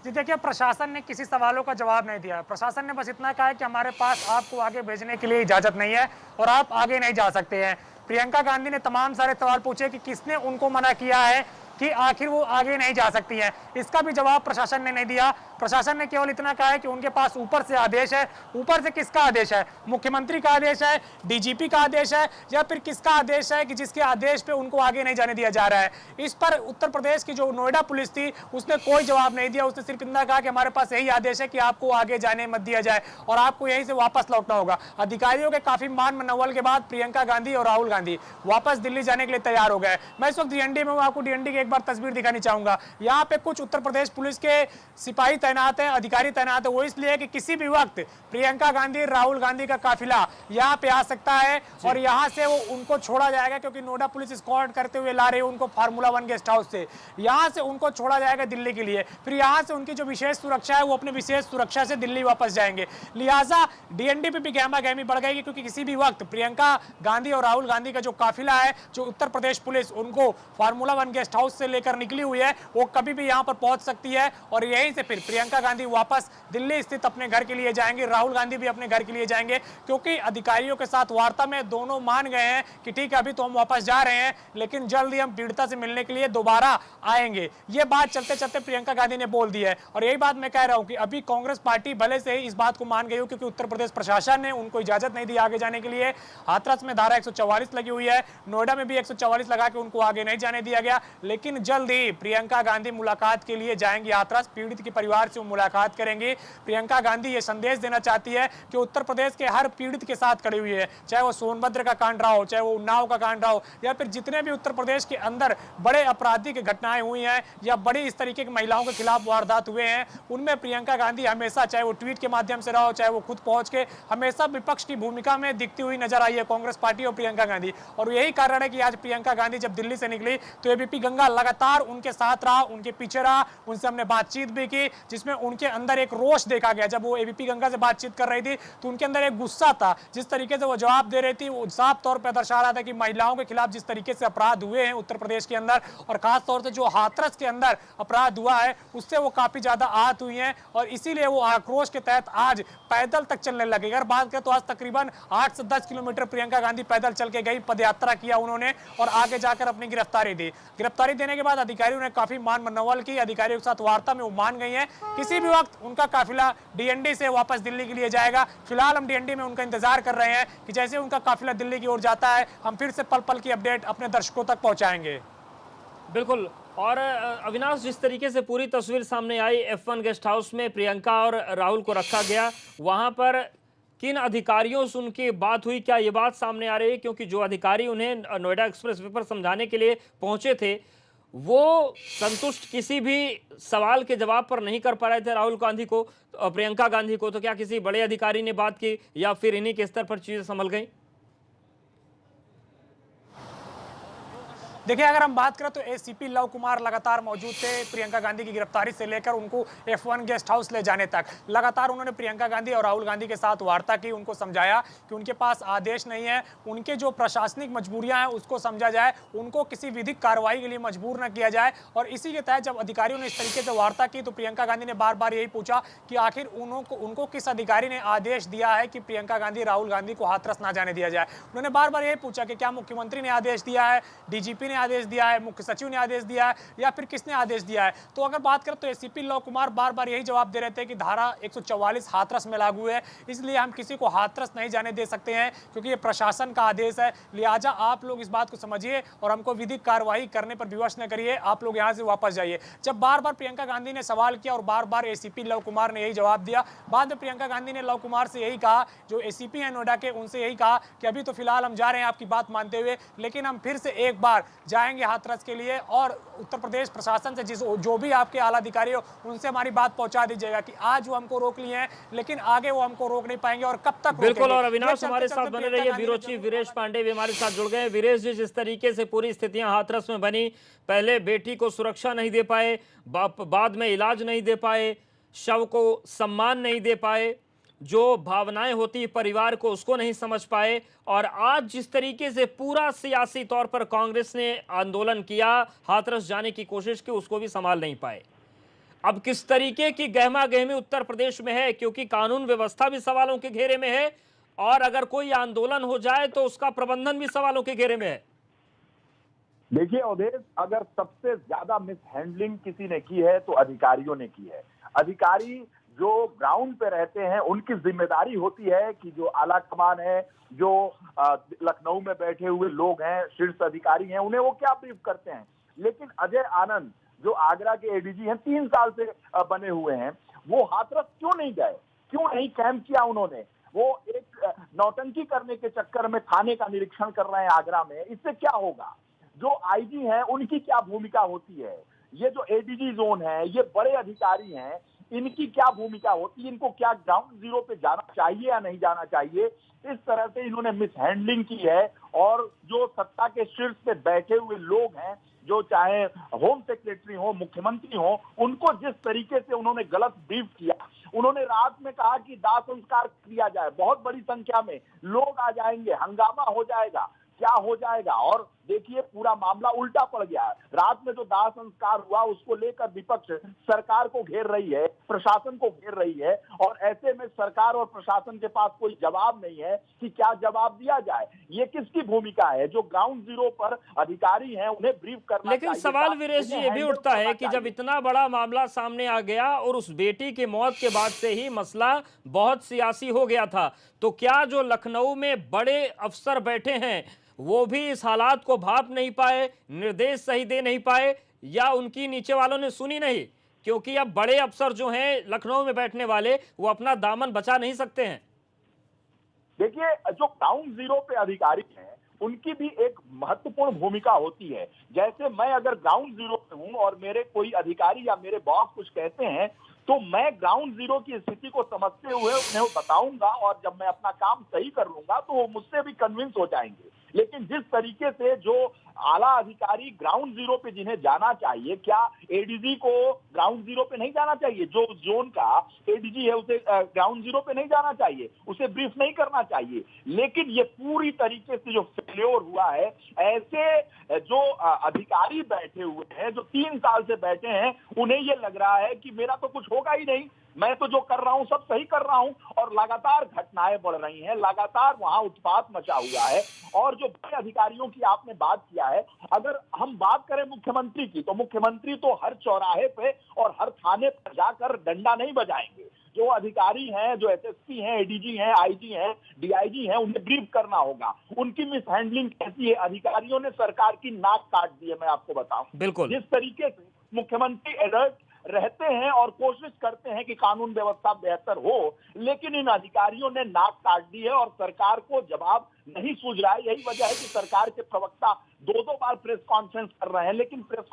जी देखिए, प्रशासन ने किसी सवालों का जवाब नहीं दिया। प्रशासन ने बस इतना कहा है कि हमारे पास आपको आगे भेजने के लिए इजाजत नहीं है और आप आगे नहीं जा सकते हैं। प्रियंका गांधी ने तमाम सारे सवाल पूछे कि किसने उनको मना किया है कि आखिर वो आगे नहीं जा सकती हैं। इसका भी जवाब प्रशासन ने नहीं दिया। प्रशासन ने केवल इतना कहा है कि उनके पास ऊपर से आदेश है। ऊपर से किसका आदेश है? मुख्यमंत्री का आदेश है, डीजीपी का आदेश है, या फिर किसका आदेश है कि जिसके आदेश पे उनको आगे नहीं जाने दिया जा रहा है? इस पर उत्तर प्रदेश की जो नोएडा पुलिस थी उसने कोई जवाब नहीं दिया। उसने सिर्फ इतना कहा कि हमारे पास यही आदेश है कि आपको आगे जाने मत दिया जाए और आपको यहीं से वापस लौटना होगा। अधिकारियों के काफी मान मनोवल के बाद प्रियंका गांधी और राहुल गांधी वापस दिल्ली जाने के लिए तैयार हो गए। मैं इस वक्त डीएनडी में हूं, आपको डीएनडी की एक बार तस्वीर दिखानी चाहूंगा। यहाँ पे कुछ उत्तर प्रदेश पुलिस के सिपाही तैनात हैं, अधिकारी तैनात है। वो इसलिए कि किसी भी वक्त प्रियंका गांधी, राहुल गांधी का काफिला यहाँ पे आ सकता है और यहाँ से वो उनको छोड़ा जाएगा, क्योंकि नोएडा पुलिस एस्कॉर्ट करते हुए ला रही है उनको फार्मूला 1 गेस्ट हाउस से। यहाँ से उनको छोड़ा जाएगा दिल्ली के लिए, फिर यहाँ से उनकी जो विशेष सुरक्षा है वो अपने विशेष सुरक्षा से दिल्ली वापस जाएंगे। लिहाजा डीएनडी पे भी गहमा गहमी बढ़ गई, क्योंकि किसी भी वक्त प्रियंका गांधी और राहुल गांधी का जो काफिला है, जो उत्तर प्रदेश पुलिस उनको फार्मूला 1 गेस्ट हाउस से लेकर निकली हुई है वो कभी भी यहां पर पहुंच सकती है और यहीं से फिर प्रियंका गांधी वापस दिल्ली स्थित अपने घर के लिए जाएंगे, राहुल गांधी भी अपने घर के लिए जाएंगे, क्योंकि अधिकारियों के साथ वार्ता में दोनों मान गए हैं कि ठीक है अभी तो हम वापस जा रहे हैं लेकिन जल्द ही हम पीड़िता से मिलने के लिए दोबारा आएंगे। ये बात चलते चलते प्रियंका गांधी ने बोल दी है और यही बात मैं कह रहा हूं कि अभी कांग्रेस पार्टी भले से ही इस बात को मान गई हो, क्योंकि उत्तर प्रदेश प्रशासन ने उनको इजाजत नहीं दी आगे जाने के लिए। हाथरस में धारा 144 लगी हुई है, नोएडा में भी 144 लगा के उनको आगे नहीं जाने दिया गया, लेकिन जल्द ही प्रियंका गांधी मुलाकात के लिए जाएंगी हाथरस, पीड़ित के परिवार से वो मुलाकात करेंगी। प्रियंका गांधी ये संदेश देना चाहती है कि उत्तर प्रदेश के हर पीड़ित के साथ खड़ी हुई है, चाहे वो सोनभद्र का कांड रहा हो, चाहे वो उन्नाव का कांड रहा हो, या फिर जितने भी उत्तर प्रदेश के अंदर बड़े आपराधिक घटनाएं हुई हैं या बड़ी इस तरीके की महिलाओं के खिलाफ वारदात हुए हैं, उनमें प्रियंका गांधी हमेशा, चाहे वो ट्वीट के माध्यम से रहा हो, चाहे वो खुद पहुंच के, हमेशा विपक्ष की भूमिका में दिखती हुई नजर आई है कांग्रेस पार्टी और प्रियंका गांधी। और यही कारण है कि आज प्रियंका गांधी जब दिल्ली से निकली तो एबीपी गंगा लगातार उनके साथ रहा, उनके पीछे रहा, उनसे हमने बातचीत भी की, जिसमें उनके अंदर एक रोष देखा गया। जब वो एबीपी गंगा से बातचीत कर रही थी तो उनके अंदर एक गुस्सा था, जिस तरीके से वो जवाब दे रही थी वो साफ तौर पर दर्शा रहा था कि महिलाओं के खिलाफ जिस तरीके से अपराध हुए हैं उत्तर प्रदेश के अंदर और खास तौर से जो हाथरस के अंदर अपराध हुआ है उससे वो काफी ज्यादा आहत हुई हैं और इसीलिए वो आक्रोश के तहत आज पैदल तक चलने लगे। अगर बात करें तो आज तकरीबन 8 से 10 किलोमीटर प्रियंका गांधी पैदल चल के गई, पदयात्रा किया उन्होंने और आगे जाकर अपनी गिरफ्तारी दी। गिरफ्तारी देने के बाद अधिकारियों ने काफी मान मनोवल की, अधिकारियों के साथ वार्ता में वो मान गई हैं, किसी भी वक्त उनका काफिला डीएनडी से वापस दिल्ली के लिए जाएगा। फिलहाल हम डीएनडी में उनका इंतजार कर रहे हैं कि जैसे उनका काफिला दिल्ली की ओर जाता है हम फिर से पल पल की अपडेट अपने दर्शकों तक पहुंचाएंगे। बिल्कुल। और अविनाश, जिस तरीके से पूरी तस्वीर सामने आई, F1 गेस्ट हाउस में प्रियंका और राहुल को रखा गया, वहां पर किन अधिकारियों से उनकी बात हुई, क्या ये बात सामने आ रही है? क्योंकि जो अधिकारी उन्हें नोएडा एक्सप्रेस वे पर समझाने के लिए पहुंचे थे वो संतुष्ट किसी भी सवाल के जवाब पर नहीं कर पा रहे थे राहुल गांधी को, प्रियंका गांधी को। तो क्या किसी बड़े अधिकारी ने बात की या फिर इन्हीं के स्तर पर चीजें संभल गई? देखिए, अगर हम बात करें तो एसीपी लव कुमार लगातार मौजूद थे प्रियंका गांधी की गिरफ्तारी से लेकर उनको F1 गेस्ट हाउस ले जाने तक। लगातार उन्होंने प्रियंका गांधी और राहुल गांधी के साथ वार्ता की, उनको समझाया कि उनके पास आदेश नहीं है, उनके जो प्रशासनिक मजबूरियां हैं उसको समझा जाए, उनको किसी विधिक कार्रवाई के लिए मजबूर न किया जाए। और इसी के तहत जब अधिकारियों ने इस तरीके से वार्ता की तो प्रियंका गांधी ने बार बार यही पूछा कि आखिर उनको किस अधिकारी ने आदेश दिया है कि प्रियंका गांधी राहुल गांधी को हाथरस ना जाने दिया जाए। उन्होंने बार बार यही पूछा कि क्या मुख्यमंत्री ने आदेश दिया है, डीजीपी आदेश दिया है, मुख्य सचिव ने आदेश दिया है या फिर किसने आदेश दिया है। तो अगर बात करें तो एसीपी लव कुमार बार बार यही जवाब दे रहे थे कि धारा 144 हाथरस में लागू है, इसलिए हम किसी को हाथरस नहीं जाने दे सकते हैं क्योंकि ये प्रशासन का आदेश है, लिहाजा आप लोग इस बात को समझिए और हमको विधिक कार्रवाई करने पर विवश न करिए, आप लोग यहाँ से वापस जाइए। जब बार बार प्रियंका गांधी ने सवाल किया और बार बार एसीपी लव कुमार ने यही जवाब दिया, बाद में प्रियंका गांधी ने लव कुमार से यही कहा, जो एसीपी हैं नोएडा के, उनसे यही कहा कि अभी तो फिलहाल हम जा रहे हैं आपकी बात मानते हुए, लेकिन हम फिर से एक बार जाएंगे हाथरस के लिए और उत्तर प्रदेश प्रशासन से जो भी आपके आला अधिकारी हो उनसे हमारी बात पहुंचा दीजिएगा कि आज वो हमको रोक लिए हैं लेकिन आगे वो हमको रोक नहीं पाएंगे और कब तक। बिल्कुल। और अविनाश हमारे साथ बने रहिए, ब्यूरो चीफ वीरेश पांडे भी हमारे साथ जुड़ गए। वीरेश जी, जिस तरीके से पूरी स्थितियां हाथरस में बनी, पहले बेटी को सुरक्षा नहीं दे पाए, बाद में इलाज नहीं दे पाए, शव को सम्मान नहीं दे पाए, जो भावनाएं होती परिवार को उसको नहीं समझ पाए, और आज जिस तरीके से पूरा सियासी तौर पर कांग्रेस ने आंदोलन किया, हाथरस जाने की कोशिश की, उसको भी संभाल नहीं पाए। अब किस तरीके की गहमा गहमी उत्तर प्रदेश में है, क्योंकि कानून व्यवस्था भी सवालों के घेरे में है और अगर कोई आंदोलन हो जाए तो उसका प्रबंधन भी सवालों के घेरे में है। देखिए अवधेश, अगर सबसे ज्यादा मिस हैंडलिंग किसी ने की है तो अधिकारियों ने की है। अधिकारी जो ग्राउंड पे रहते हैं उनकी जिम्मेदारी होती है कि जो आला कमान है, जो लखनऊ में बैठे हुए लोग हैं, शीर्ष अधिकारी हैं, उन्हें वो क्या ब्रीफ करते हैं। लेकिन अजय आनंद जो आगरा के एडीजी हैं, 3 साल से बने हुए हैं, वो हाथरस क्यों नहीं गए, क्यों नहीं कैंप किया उन्होंने? वो एक नौटंकी करने के चक्कर में थाने का निरीक्षण कर रहे हैं आगरा में, इससे क्या होगा? जो आईजी हैं उनकी क्या भूमिका होती है? ये जो एडीजी जोन है, ये बड़े अधिकारी हैं, इनकी क्या भूमिका होती है? इनको क्या ग्राउंड जीरो पे जाना चाहिए या नहीं जाना चाहिए? इस तरह से इन्होंने मिसहैंडलिंग की है। और जो सत्ता के शीर्ष पे बैठे हुए लोग हैं, जो चाहे होम सेक्रेटरी हो, मुख्यमंत्री हो, उनको जिस तरीके से उन्होंने गलत ब्रीफ किया, उन्होंने रात में कहा कि दाह संस्कार किया जाए, बहुत बड़ी संख्या में लोग आ जाएंगे, हंगामा हो जाएगा, क्या हो जाएगा। और देखिए पूरा मामला उल्टा पड़ गया है। रात में जो दाह संस्कार हुआ उसको लेकर विपक्ष सरकार को घेर रही है, प्रशासन को घेर रही है, और ऐसे में सरकार और प्रशासन के पास कोई जवाब नहीं है कि क्या जवाब दिया जाए। ये किसकी भूमिका है? जो ग्राउंड जीरो पर अधिकारी हैं उन्हें ब्रीफ करना लेकिन चाहिए सवाल था, वीरेश जी उन्हें ये भी हैंडल उठता है करना कि जब चाहिए। इतना बड़ा मामला सामने आ गया और उस बेटी की मौत के बाद से ही मसला बहुत सियासी हो गया था, तो क्या जो लखनऊ में बड़े अफसर बैठे हैं वो भी इस हालात को भाप नहीं पाए, निर्देश सही दे नहीं पाए, या उनकी नीचे वालों ने सुनी नहीं? क्योंकि अब बड़े अफसर जो हैं लखनऊ में बैठने वाले, वो अपना दामन बचा नहीं सकते हैं। देखिए जो ग्राउंड जीरो पे अधिकारी हैं उनकी भी एक महत्वपूर्ण भूमिका होती है। जैसे मैं अगर ग्राउंड जीरो पे हूं और मेरे कोई अधिकारी या मेरे बॉस कुछ कहते हैं तो मैं ग्राउंड जीरो की स्थिति को समझते हुए उन्हें बताऊंगा, और जब मैं अपना काम सही कर लूंगा तो वो मुझसे भी कन्विंस हो जाएंगे। लेकिन जिस तरीके से जो आला अधिकारी ग्राउंड जीरो पे जिन्हें जाना चाहिए, क्या एडीजी को ग्राउंड जीरो पे नहीं जाना चाहिए? जो जोन का एडीजी है उसे ग्राउंड जीरो पे नहीं जाना चाहिए, उसे ब्रीफ नहीं करना चाहिए। लेकिन ये पूरी तरीके से जो फेल्योर हुआ है, ऐसे जो अधिकारी बैठे हुए हैं जो 3 साल से बैठे हैं, उन्हें ये लग रहा है कि मेरा तो कुछ होगा ही नहीं, मैं तो जो कर रहा हूं सब सही कर रहा हूं, और लगातार घटनाएं बढ़ रही हैं, लगातार वहां उत्पात मचा हुआ है। और जो बड़े अधिकारियों की आपने बात किया है, अगर हम बात करें मुख्यमंत्री की, तो मुख्यमंत्री तो हर चौराहे पे और हर थाने पर जाकर डंडा नहीं बजाएंगे। जो अधिकारी हैं, जो एसएसपी हैं, एडीजी हैं, आईजी हैं, डीआईजी हैं, उन्हें ब्रीफ करना होगा। उनकी मिस हैंडलिंग कैसी है? अधिकारियों ने सरकार की नाक काट दी है, मैं आपको बताऊं। बिल्कुल। जिस तरीके से मुख्यमंत्री अलर्ट रहते हैं और कोशिश करते हैं कि कानून व्यवस्था बेहतर हो, लेकिन इन अधिकारियों ने नाक काट दी है और सरकार को जवाब नहीं सूझ रहा है। यही वजह है कि सरकार के प्रवक्ता 2-2 बार प्रेस कॉन्फ्रेंस कर रहे हैं, लेकिन प्रेस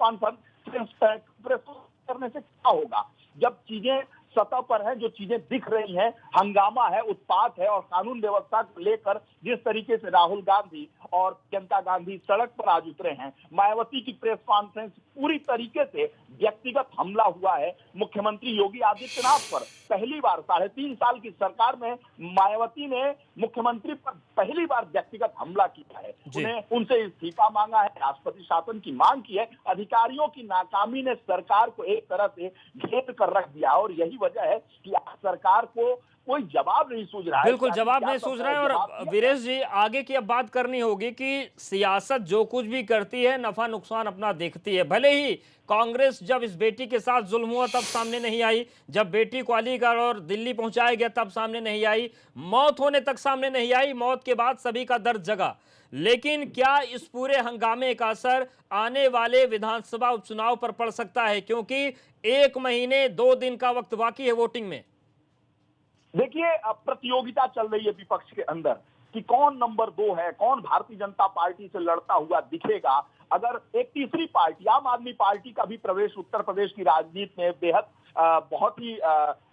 करने से क्या होगा जब चीजें सतह पर है, जो चीजें दिख रही हैं, हंगामा है, उत्पात है, और कानून व्यवस्था को लेकर जिस तरीके से राहुल गांधी और प्रियंका गांधी सड़क पर आज उतरे हैं। मायावती की प्रेस कॉन्फ्रेंस पूरी तरीके से व्यक्तिगत हमला हुआ है मुख्यमंत्री योगी आदित्यनाथ पर। पहली बार 3.5 साल की सरकार में मायावती ने मुख्यमंत्री पर पहली बार व्यक्तिगत हमला किया है। उनसे इस्तीफा मांगा है, राष्ट्रपति शासन की मांग की है। अधिकारियों की नाकामी ने सरकार को एक तरह से घेर कर रख दिया, और यही वजह है कि सरकार को कोई जवाब नहीं सूझ रहा है। बिल्कुल जवाब नहीं सूझ रहा है। और वीरेश जी, आगे की अब बात करनी होगी कि सियासत जो कुछ भी करती है नफा नुकसान अपना देखती है। भले ही कांग्रेस जब इस बेटी के साथ जुल्म हुआ तब सामने नहीं आई, जब बेटी को अलीगढ़ और दिल्ली पहुंचाया गया तब सामने नहीं आई, मौत होने तक सामने नहीं आई, मौत के बाद सभी का दर्द जगा। लेकिन क्या इस पूरे हंगामे का असर आने वाले विधानसभा उपचुनाव पर पड़ सकता है? क्योंकि 1 महीने 2 दिन का वक्त बाकी है वोटिंग में। देखिए अब प्रतियोगिता चल रही है विपक्ष के अंदर कि कौन नंबर 2 है, कौन भारतीय जनता पार्टी से लड़ता हुआ दिखेगा। अगर एक तीसरी पार्टी आम आदमी पार्टी का भी प्रवेश उत्तर प्रदेश की राजनीति में बेहद बहुत ही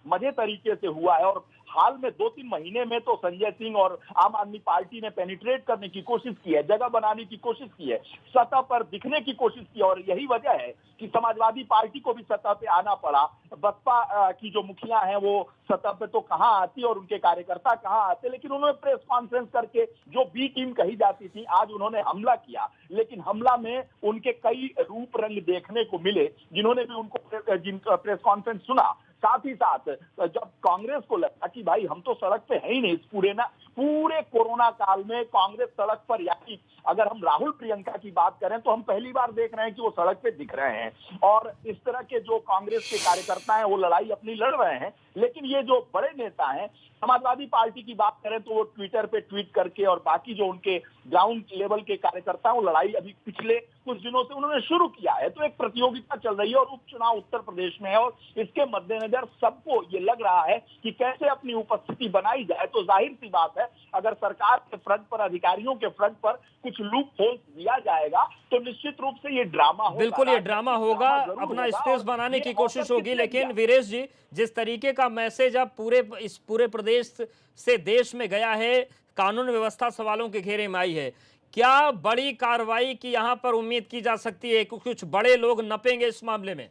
मजे तरीके से हुआ है, और हाल में 2-3 महीने में तो संजय सिंह और आम आदमी पार्टी ने पेनिट्रेट करने की कोशिश की है, जगह बनाने की कोशिश की है, सतह पर दिखने की कोशिश की, और यही वजह है कि समाजवादी पार्टी को भी सतह पे आना पड़ा। बसपा की जो मुखिया हैं वो सतह पे तो कहाँ आती और उनके कार्यकर्ता कहाँ आते, लेकिन उन्होंने प्रेस कॉन्फ्रेंस करके जो बी टीम कही जाती थी, आज उन्होंने हमला किया। लेकिन हमला में उनके कई रूप रंग देखने को मिले, जिन्होंने भी उनको प्रेस कॉन्फ्रेंस सुना। साथ ही साथ जब कांग्रेस को लगा कि भाई हम तो सड़क पे है ही नहीं, इस पूरे कोरोना काल में कांग्रेस सड़क पर, यानी अगर हम राहुल प्रियंका की बात करें तो हम पहली बार देख रहे हैं कि वो सड़क पे दिख रहे हैं, और इस तरह के जो कांग्रेस के कार्यकर्ता हैं वो लड़ाई अपनी लड़ रहे हैं। लेकिन ये जो बड़े नेता हैं, समाजवादी पार्टी की बात करें तो वो ट्विटर पे ट्वीट करके, और बाकी जो उनके ग्राउंड लेवल के कार्यकर्ता वो लड़ाई अभी पिछले कुछ दिनों से उन्होंने शुरू किया है। तो एक प्रतियोगिता चल रही है, और उपचुनाव उत्तर प्रदेश में है, और इसके मद्देनजर सबको ये लग रहा है कि कैसे अपनी उपस्थिति बनाई जाए। तो जाहिर सी बात है, अगर सरकार के फ्रंट पर, अधिकारियों के फ्रंट पर कुछ लूप होल्स दिया जाएगा तो निश्चित रूप से ये ड्रामा होगा। बिल्कुल ये ड्रामा होगा, अपना स्पेस बनाने की कोशिश होगी। लेकिन वीरेश जी, जिस तरीके का मैसेज अब इस पूरे प्रदेश से देश में गया है, कानून व्यवस्था सवालों के घेरे में आई है, क्या बड़ी कार्रवाई की यहां पर उम्मीद की जा सकती है? कुछ बड़े लोग नपेंगे इस मामले में?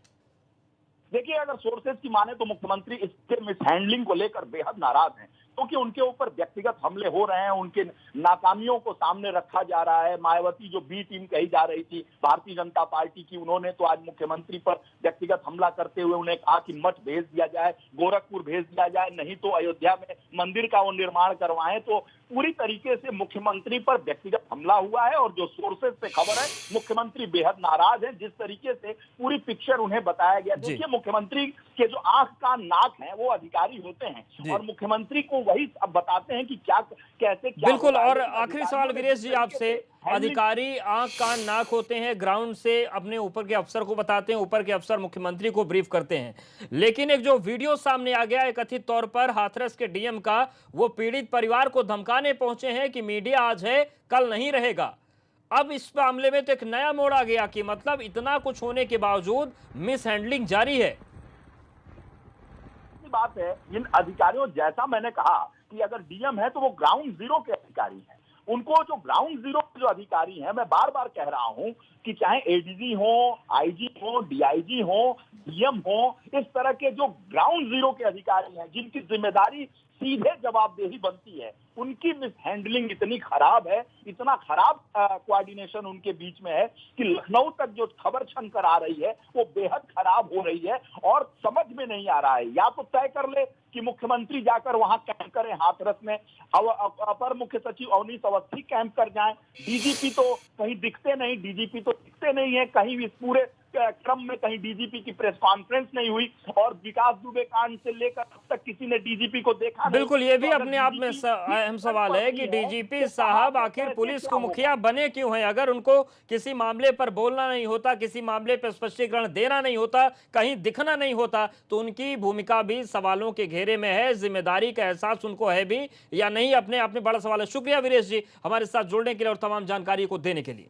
देखिए अगर सोर्सेज की माने तो मुख्यमंत्री इसके मिसहैंडलिंग को लेकर बेहद नाराज हैं। क्योंकि उनके ऊपर व्यक्तिगत हमले हो रहे हैं, उनके नाकामियों को सामने रखा जा रहा है। मायावती जो बी टीम कही जा रही थी भारतीय जनता पार्टी की, उन्होंने तो आज मुख्यमंत्री पर व्यक्तिगत हमला करते हुए उन्हें कहा कि मठ भेज दिया जाए, गोरखपुर भेज दिया जाए, नहीं तो अयोध्या में मंदिर का वो निर्माण करवाएं। तो पूरी तरीके से मुख्यमंत्री पर व्यक्तिगत हमला हुआ है और जो सोर्सेज से खबर है मुख्यमंत्री बेहद नाराज हैं जिस तरीके से पूरी पिक्चर उन्हें बताया गया। देखिए, मुख्यमंत्री के जो आंख कान नाक हैं वो अधिकारी होते हैं और मुख्यमंत्री को वही अब बताते हैं कि क्या कैसे क्या बिल्कुल। और आखिरी सवाल वीरेश जी आपसे, अधिकारी आंख कान नाक होते हैं, ग्राउंड से अपने ऊपर के अफसर को बताते हैं, ऊपर के अफसर मुख्यमंत्री को ब्रीफ करते हैं, लेकिन एक जो वीडियो सामने आ गया है कथित तौर पर हाथरस के डीएम का, वो पीड़ित परिवार को धमकाने पहुंचे हैं कि मीडिया आज है कल नहीं रहेगा। अब इस मामले में तो एक नया मोड़ आ गया कि मतलब इतना कुछ होने के बावजूद मिस हैंडलिंग जारी है। बात है इन अधिकारियों, जैसा मैंने कहा कि अगर डीएम है तो वो ग्राउंड जीरो के अधिकारी हैं। उनको जो ग्राउंड जीरो के जो अधिकारी हैं, मैं बार बार कह रहा हूं कि चाहे एडीजी हो, आईजी हो, डीआईजी हो, डीएम हो, इस तरह के जो ग्राउंड जीरो के अधिकारी हैं जिनकी जिम्मेदारी सीधे जवाबदेही बनती है, उनकी मिस हैंडलिंग इतनी खराब है, इतना खराब कोऑर्डिनेशन उनके बीच में है कि लखनऊ तक जो खबर छन कर आ रही है वो बेहद खराब हो रही है और समझ में नहीं आ रहा है। या तो तय कर ले कि मुख्यमंत्री जाकर वहां कैंप करें हाथरस में, अपर मुख्य सचिव अवनीश अवस्थी कैंप कर जाएं, डीजीपी तो कहीं दिखते नहीं, डीजीपी तो दिखते नहीं है कहीं, इस पूरे क्रम में कहीं डीजीपी की प्रेस कॉन्फ्रेंस नहीं हुई और विकास दुबे कांड से लेकर अब तक किसी ने डीजीपी को देखा नहीं। बिल्कुल, ये भी अपने आप में अहम सवाल है कि डीजीपी साहब आखिर पुलिस को मुखिया बने क्यों हैं? अगर उनको किसी मामले पर बोलना नहीं होता, किसी मामले पर स्पष्टीकरण देना नहीं होता, कहीं दिखना नहीं होता, तो उनकी भूमिका भी सवालों के घेरे में है। जिम्मेदारी का एहसास उनको है भी या नहीं, अपने आप में बड़ा सवाल है। शुक्रिया वीरेश जी हमारे साथ जुड़ने के लिए और तमाम जानकारी को देने के लिए।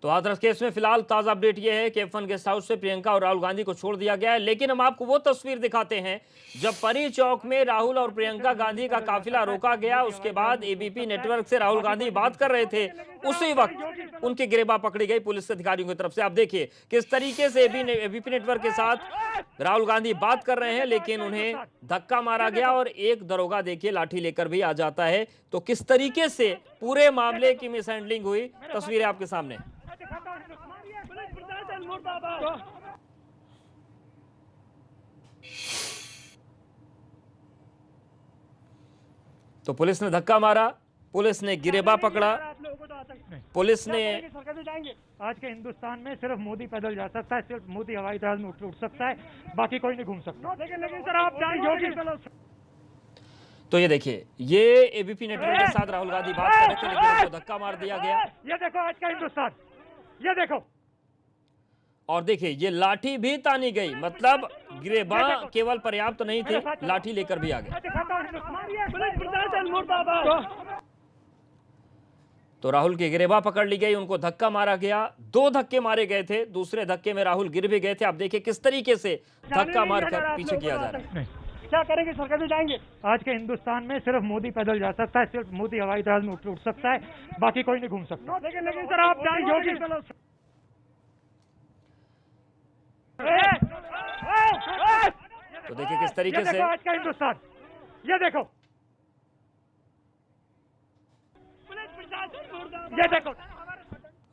तो हाथरस केस में फिलहाल ताजा अपडेट यह है कि F1 गेस्ट हाउस से प्रियंका और राहुल गांधी को छोड़ दिया गया है, लेकिन हम आपको वो तस्वीर दिखाते हैं जब परी चौक में राहुल और प्रियंका गांधी का काफिला रोका गया। उसके बाद एबीपी नेटवर्क से राहुल गांधी बात कर रहे थे, उसी वक्त उनकी गिरफ्तारी पकड़ी गई पुलिस अधिकारियों की तरफ से। आप देखिए किस तरीके से एबीपी नेटवर्क के साथ राहुल गांधी बात कर रहे हैं, लेकिन उन्हें धक्का मारा गया और एक दरोगा देखिए लाठी लेकर भी आ जाता है। तो किस तरीके से पूरे मामले की मिसहैंडलिंग हुई, तस्वीरें आपके सामने। तो पुलिस ने धक्का मारा, पुलिस ने गिरेबान पकड़ा, पुलिस ने आज के हिंदुस्तान में सिर्फ मोदी पैदल जा सकता है, सिर्फ मोदी हवाई जहाज में उठ सकता है, बाकी कोई नहीं घूम सकता। लेकिन सर आप जाएंगे। तो ये देखिए, ये एबीपी नेटवर्क के साथ राहुल गांधी बात कर रहे थे, लेकिन उनको धक्का मार दिया गया। ये देखो आज का हिंदुस्तान, ये देखो। और देखिए ये लाठी भी तानी गई, मतलब गिरेबान केवल पर्याप्त नहीं थे, लाठी लेकर भी आ गए। तो राहुल की गिरेबान पकड़ ली गई, उनको धक्का मारा गया। 2 धक्के मारे गए थे, दूसरे धक्के में राहुल गिर भी गए थे। आप देखिए किस तरीके से धक्का मारकर पीछे किया जा रहा है। क्या करेंगे, सरकार से जाएंगे। आज के हिंदुस्तान में सिर्फ मोदी पैदल जा सकता है, सिर्फ मोदी हवाई जहाज में उठ सकता है, बाकी कोई नहीं घूम सकता। लेकिन सर आप जाएंगे। तो देखिए किस तरीके से आज का हिंदुस्तान, ये देखो, ये देखो।